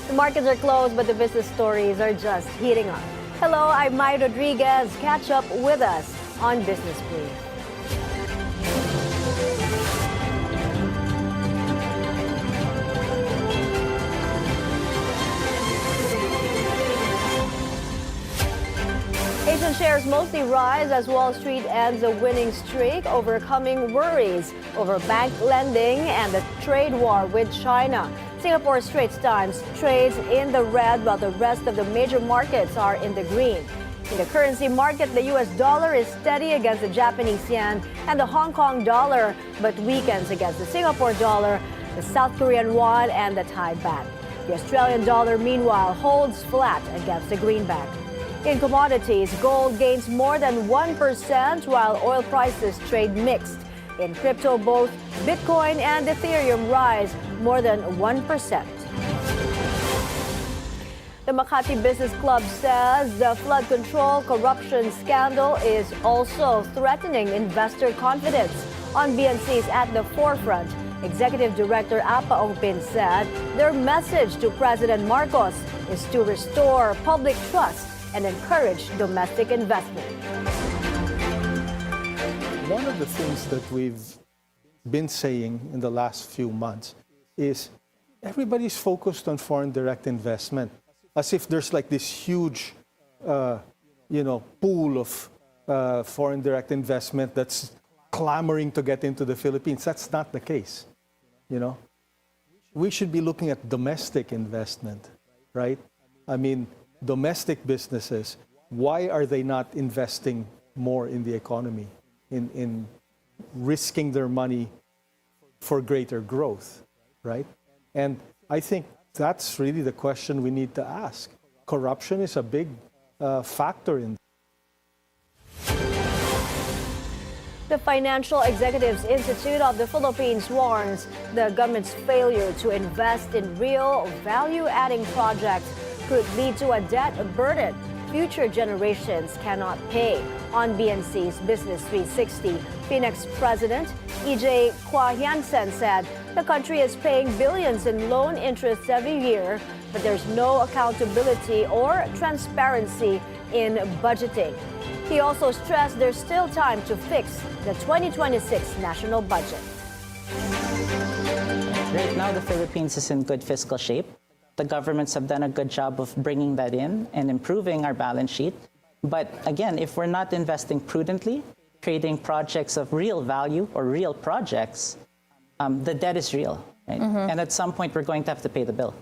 The markets are closed, but the business stories are just heating up. Hello, I'm Mai Rodriguez. Catch up with us on Business Brief. Asian shares mostly rise as Wall Street ends a winning streak, overcoming worries over bank lending and the trade war with China. Singapore Straits Times trades in the red while the rest of the major markets are in the green. In the currency market, the US dollar is steady against the Japanese yen and the Hong Kong dollar, but weakens against the Singapore dollar, the South Korean won, and the Thai baht. The Australian dollar, meanwhile, holds flat against the greenback. In commodities, gold gains more than 1%, while oil prices trade mixed. In crypto, both Bitcoin and Ethereum rise more than 1%. The Makati Business Club says the flood control corruption scandal is also threatening investor confidence. On BNC's At the Forefront, Executive Director Apa Ongpin said their message to President Marcos is to restore public trust and encourage domestic investment. One of the things that we've been saying in the last few months is everybody's focused on foreign direct investment, as if there's like this huge, pool of foreign direct investment that's clamoring to get into the Philippines. That's not the case. We should be looking at domestic investment, right? I mean, domestic businesses, why are they not investing more in the economy, in risking their money for greater growth, right? And I think that's really the question we need to ask. Corruption is a big factor in. The Financial Executives Institute of the Philippines warns the government's failure to invest in real value-adding projects could lead to a debt burden future generations cannot pay. On BNC's Business 360, FINEX President EJ Kwa Hyansen said the country is paying billions in loan interest every year, but there's no accountability or transparency in budgeting. He also stressed there's still time to fix the 2026 national budget. Right now, the Philippines is in good fiscal shape. The governments have done a good job of bringing that in and improving our balance sheet. But again, if we're not investing prudently, creating projects of real value or real projects, the debt is real, right? And at some point, we're going to have to pay the bill.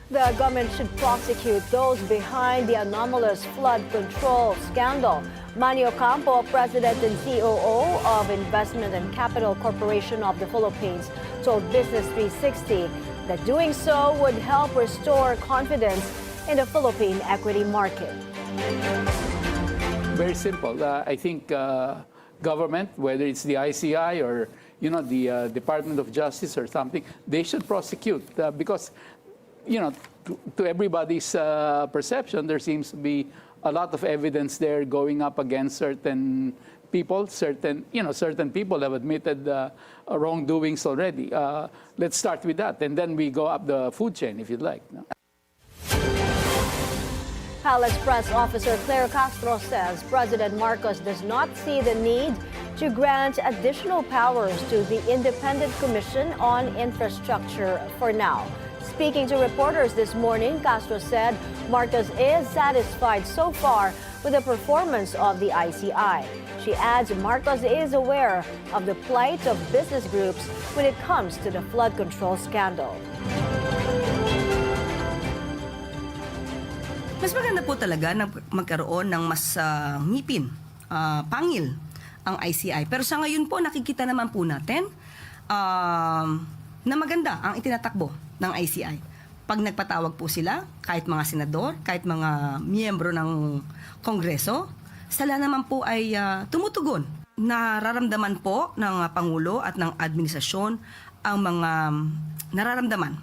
The government should prosecute those behind the anomalous flood control scandal. Manny Ocampo, President and COO of Investment and Capital Corporation of the Philippines, told Business 360 that doing so would help restore confidence in the Philippine equity market. Very simple. I think government, whether it's the ICI or the Department of Justice or something, they should prosecute because to everybody's perception, there seems to be a lot of evidence there going up against certain people. Certain people have admitted wrongdoings already. Let's start with that, and then we go up the food chain, if you'd like. Palace Press Officer Claire Castro says President Marcos does not see the need to grant additional powers to the Independent Commission on Infrastructure for now. Speaking to reporters this morning, Castro said Marcos is satisfied so far with the performance of the ICI. She adds Marcos is aware of the plight of business groups when it comes to the flood control scandal. Mas maganda po talaga na magkaroon ng mas ngipin, pangil ang ICI. Pero sa ngayon po, nakikita naman po natin na maganda ang itinatakbo ng ICI. Pag nagpatawag po sila, kahit mga senador, kahit mga miyembro ng Kongreso, sila naman po ay tumutugon. Nararamdaman po ng Pangulo at ng administrasyon ang mga nararamdaman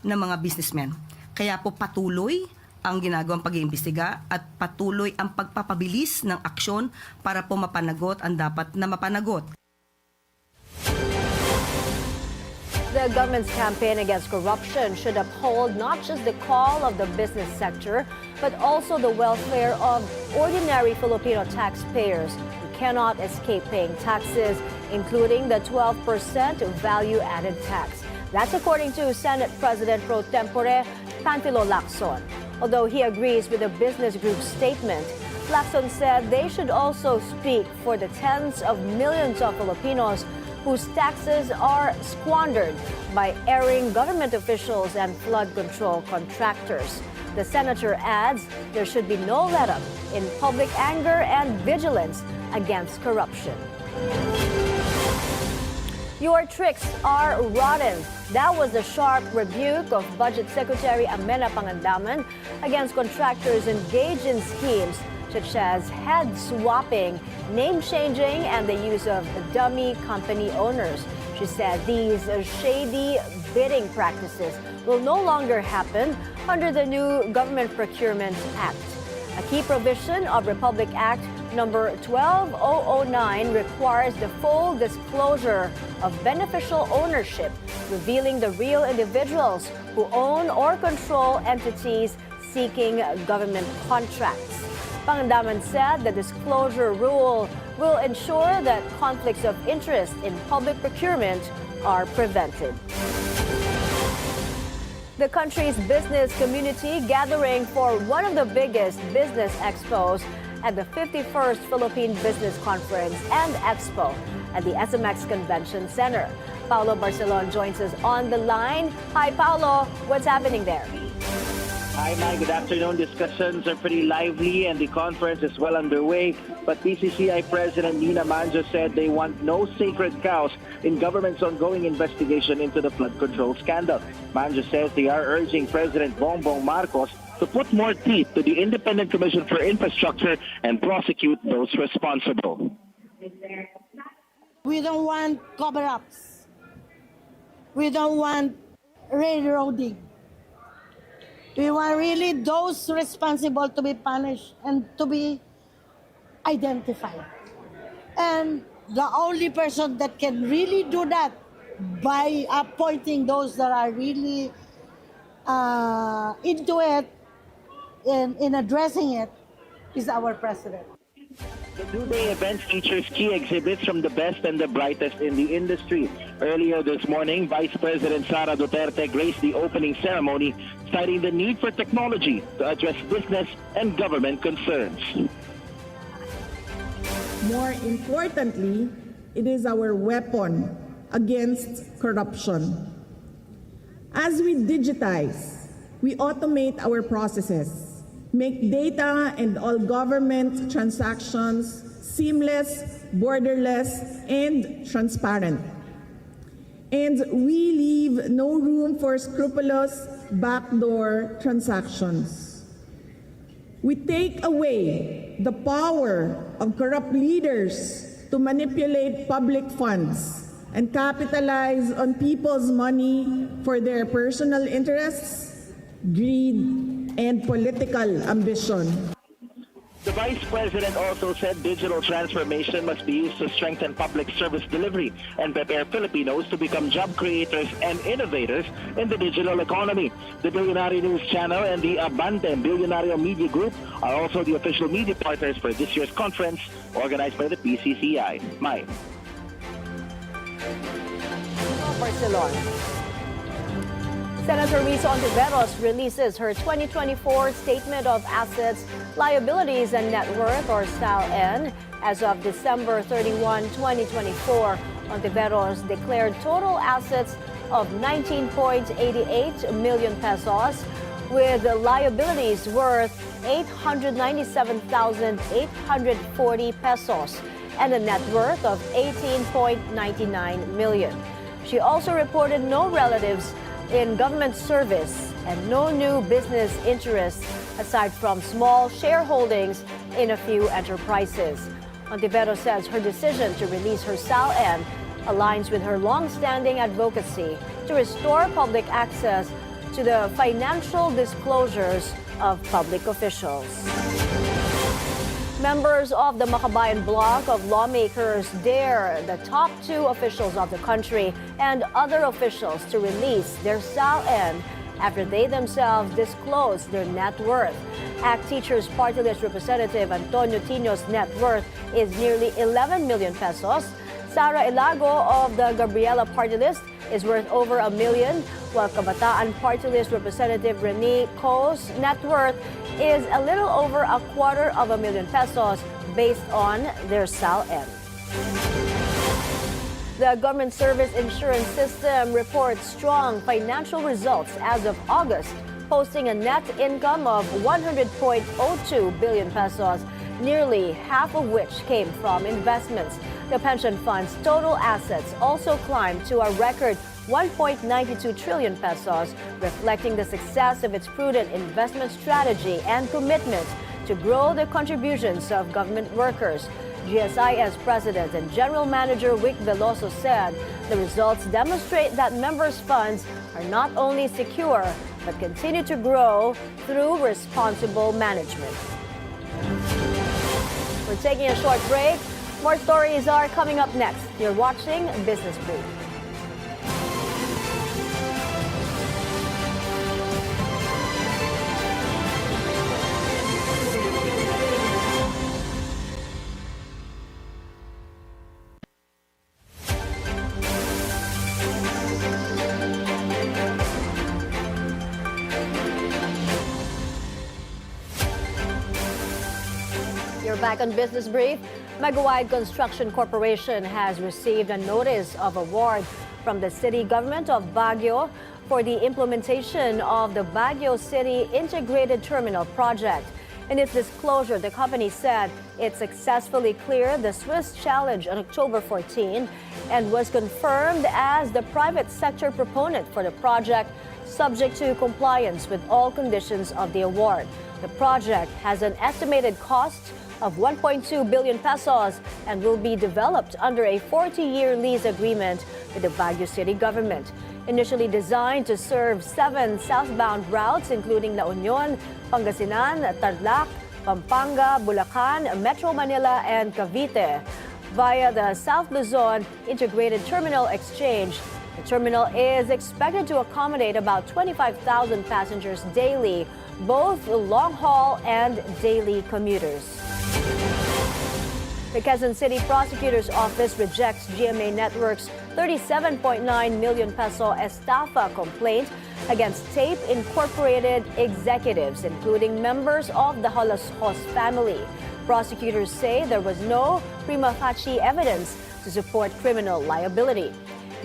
ng mga businessmen. Kaya po patuloy ang ginagawang pag-iimbestiga at patuloy ang pagpapabilis ng aksyon para po mapanagot ang dapat na mapanagot. The government's campaign against corruption should uphold not just the call of the business sector, but also the welfare of ordinary Filipino taxpayers who cannot escape paying taxes, including the 12% value-added tax. That's according to Senate President Pro Tempore Lacson. Although he agrees with the business group's statement, Lacson said they should also speak for the tens of millions of Filipinos whose taxes are squandered by erring government officials and flood control contractors. The senator adds there should be no let-up in public anger and vigilance against corruption. Your tricks are rotten. That was a sharp rebuke of Budget Secretary Amena Pangandaman against contractors engaged in schemes such as head swapping, name changing, and the use of dummy company owners. She said these shady bidding practices will no longer happen under the new Government Procurement Act. A key provision of Republic Act number 12009 requires the full disclosure of beneficial ownership, revealing the real individuals who own or control entities seeking government contracts. Pangandaman said the disclosure rule will ensure that conflicts of interest in public procurement are prevented. The country's business community gathering for one of the biggest business expos at the 51st Philippine Business Conference and Expo at the SMX Convention Center. Paolo Barcelon joins us on the line. Hi, Paolo. What's happening there? Hi, Mai. Good afternoon. Discussions are pretty lively and the conference is well underway. But PCCI President Nina Manjo said they want no sacred cows in government's ongoing investigation into the flood control scandal. Manjo says they are urging President Bongbong Marcos to put more teeth to the Independent Commission for Infrastructure and prosecute those responsible. We don't want cover-ups. We don't want railroading. We want really those responsible to be punished and to be identified. And the only person that can really do that by appointing those that are really into it, in addressing it, is our president. The two-day event features key exhibits from the best and the brightest in the industry. Earlier this morning, Vice President Sara Duterte graced the opening ceremony, citing the need for technology to address business and government concerns. More importantly, it is our weapon against corruption. As we digitize, we automate our processes, make data and all government transactions seamless, borderless, and transparent. And we leave no room for scrupulous backdoor transactions. We take away the power of corrupt leaders to manipulate public funds and capitalize on people's money for their personal interests, greed, and political ambition. The Vice President also said digital transformation must be used to strengthen public service delivery and prepare Filipinos to become job creators and innovators in the digital economy. The Bilyonaryo News Channel and the Abante Bilyonaryo Media Group are also the official media partners for this year's conference organized by the PCCI. Mai. Barcelona. Senator Risa Hontiveros releases her 2024 Statement of Assets, Liabilities and Net Worth, or SALN. As of December 31, 2024, Hontiveros declared total assets of 19.88 million pesos, with liabilities worth 897,840 pesos, and a net worth of 18.99 million. She also reported no relatives in government service and no new business interests aside from small shareholdings in a few enterprises. Hontiveros says her decision to release her SALN aligns with her long-standing advocacy to restore public access to the financial disclosures of public officials. Members of the Makabayan bloc of lawmakers dare the top 2 officials of the country and other officials to release their SALN after they themselves disclose their net worth. ACT Teachers Party List Representative Antonio Tino's net worth is nearly 11 million pesos. Sara Ilago of the Gabriela Party List is worth over $1 million, while Kabataan Party List Representative Rene Co's net worth is a little over $250,000 pesos based on their SALN. The Government Service Insurance System reports strong financial results as of August, posting a net income of 100.02 billion pesos, nearly half of which came from investments. The pension fund's total assets also climbed to a record 1.92 trillion pesos, reflecting the success of its prudent investment strategy and commitment to grow the contributions of government workers. GSIS President and General Manager Vic Veloso said the results demonstrate that members' funds are not only secure, but continue to grow through responsible management. We're taking a short break. More stories are coming up next. You're watching Business Brief. You're back on Business Brief. Megawide Construction Corporation has received a notice of award from the city government of Baguio for the implementation of the Baguio City Integrated Terminal Project. In its disclosure, the company said it successfully cleared the Swiss challenge on October 14 and was confirmed as the private sector proponent for the project, subject to compliance with all conditions of the award. The project has an estimated cost of 1.2 billion pesos and will be developed under a 40-year lease agreement with the Baguio City government. Initially designed to serve 7 southbound routes, including La Union, Pangasinan, Tarlac, Pampanga, Bulacan, Metro Manila, and Cavite. Via the South Luzon Integrated Terminal Exchange, the terminal is expected to accommodate about 25,000 passengers daily, both long-haul and daily commuters. The Quezon City Prosecutor's Office rejects GMA Network's 37.9 million peso estafa complaint against Tape Incorporated executives, including members of the Holoshos family. Prosecutors say there was no prima facie evidence to support criminal liability.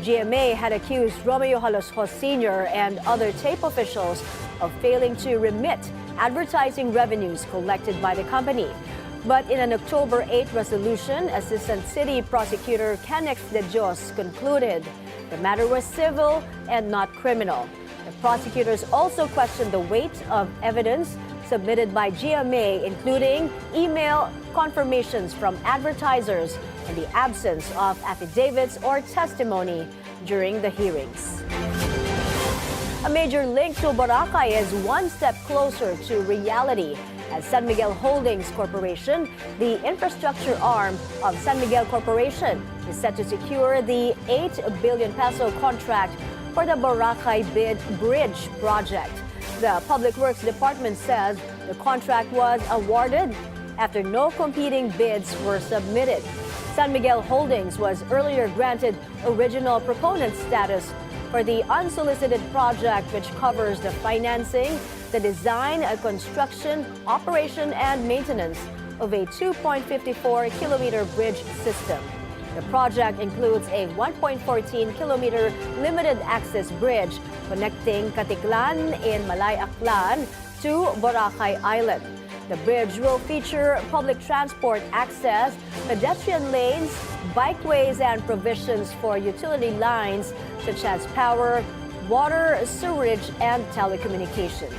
GMA had accused Romeo Holoshos Sr. and other Tape officials of failing to remit advertising revenues collected by the company. But in an October 8 resolution, Assistant City Prosecutor Kenex De Dios concluded the matter was civil and not criminal. The prosecutors also questioned the weight of evidence submitted by GMA, including email confirmations from advertisers and the absence of affidavits or testimony during the hearings. A major link to Boracay is one step closer to reality as San Miguel Holdings Corporation, the infrastructure arm of San Miguel Corporation, is set to secure the 8 billion peso contract for the Boracay Bridge project. The Public Works Department says the contract was awarded after no competing bids were submitted. San Miguel Holdings was earlier granted original proponent status for the unsolicited project, which covers the financing, the design, construction, operation, and maintenance of a 2.54-kilometer bridge system. The project includes a 1.14-kilometer limited-access bridge connecting Katiklan in Malay Aklan to Boracay Island. The bridge will feature public transport access, pedestrian lanes, bikeways, and provisions for utility lines such as power, water, sewerage, and telecommunications.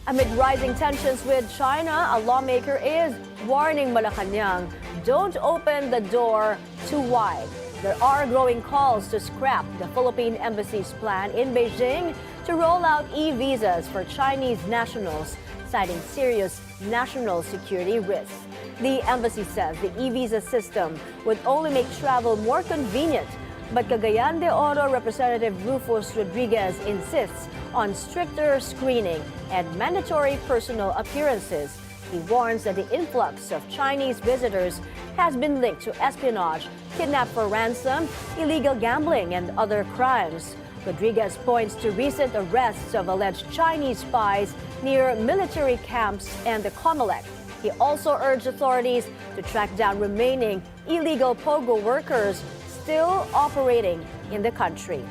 Amid rising tensions with China, a lawmaker is warning Malacanang, don't open the door too wide. There are growing calls to scrap the Philippine Embassy's plan in Beijing to roll out e-visas for Chinese nationals, citing serious national security risks. The embassy says the e-visa system would only make travel more convenient, but Cagayan de Oro Representative Rufus Rodriguez insists on stricter screening and mandatory personal appearances. He warns that the influx of Chinese visitors has been linked to espionage, kidnap for ransom, illegal gambling, and other crimes. Rodriguez points to recent arrests of alleged Chinese spies near military camps and the Comelec. He also urged authorities to track down remaining illegal POGO workers still operating in the country.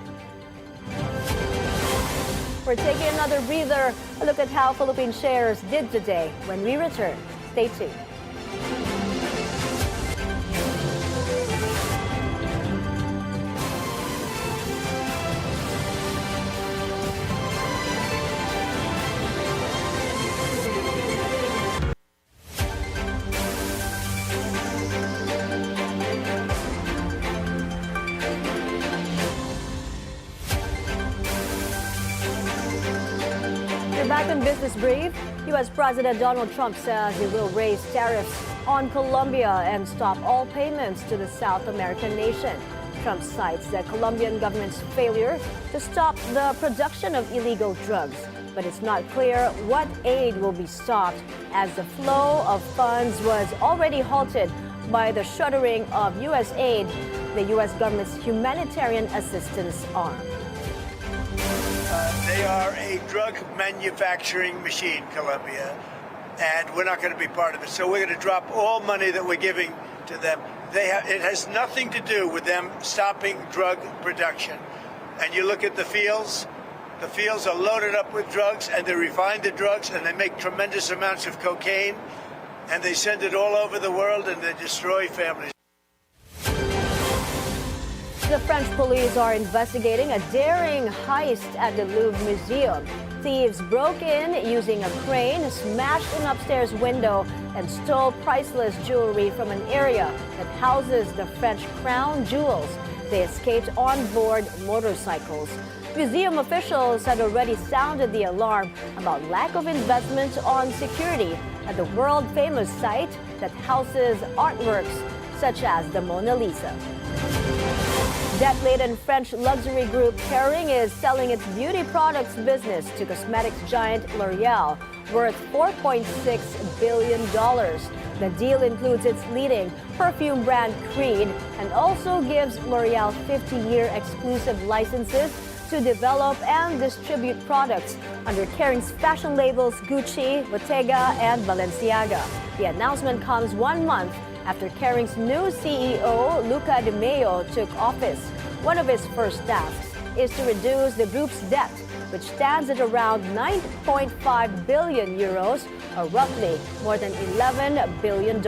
We're taking another breather. A look at how Philippine shares did today. When we return, stay tuned. Back on Business Brief, U.S. President Donald Trump says he will raise tariffs on Colombia and stop all payments to the South American nation. Trump cites the Colombian government's failure to stop the production of illegal drugs, but it's not clear what aid will be stopped as the flow of funds was already halted by the shuttering of USAID, the U.S. government's humanitarian assistance arm. They are a drug manufacturing machine, Colombia, and we're not going to be part of it. So we're going to drop all money that we're giving to them. It has nothing to do with them stopping drug production. And you look at the fields are loaded up with drugs, and they refine the drugs, and they make tremendous amounts of cocaine, and they send it all over the world, and they destroy families. The French police are investigating a daring heist at the Louvre Museum. Thieves broke in using a crane, smashed an upstairs window, and stole priceless jewelry from an area that houses the French crown jewels. They escaped on board motorcycles. Museum officials had already sounded the alarm about lack of investment on security at the world-famous site that houses artworks such as the Mona Lisa. Debt-laden French luxury group Kering is selling its beauty products business to cosmetics giant L'Oreal, worth $4.6 billion. The deal includes its leading perfume brand Creed and also gives L'Oreal 50-year exclusive licenses to develop and distribute products under Kering's fashion labels Gucci, Bottega, and Balenciaga. The announcement comes 1 month after Kering's new CEO, Luca De Maio, took office. One of his first tasks is to reduce the group's debt, which stands at around 9.5 billion euros, or roughly more than $11 billion.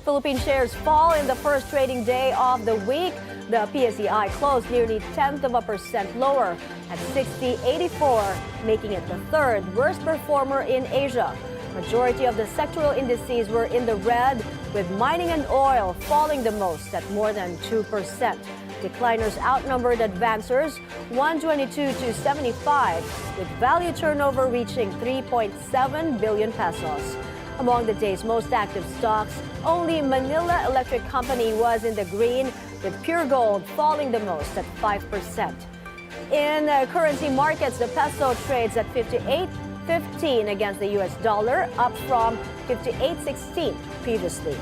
Philippine shares fall in the first trading day of the week. The PSEI closed nearly 0.1% lower at 60.84, making it the third worst performer in Asia. Majority of the sectoral indices were in the red, with mining and oil falling the most at more than 2%. Decliners outnumbered advancers 122 to 75, with value turnover reaching 3.7 billion pesos. Among the day's most active stocks, only Manila Electric Company was in the green, with Pure Gold falling the most at 5%. In currency markets, the peso trades at 58.15 against the US dollar, up from 58.16 previously.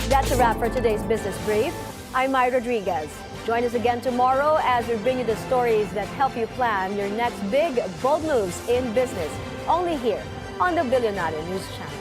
That's a wrap for today's Business Brief. I'm Mai Rodriguez. Join us again tomorrow as we bring you the stories that help you plan your next big, bold moves in business, only here on the Bilyonaryo News Channel.